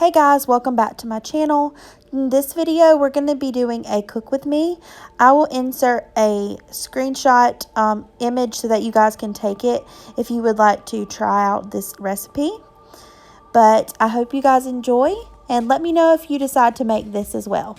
Hey guys, welcome back to my channel. In this video, we're going to be doing a cook with me. I will insert a screenshot image so that you guys can take it if you would like to try out this recipe. But I hope you guys enjoy and let me know if you decide to make this as well.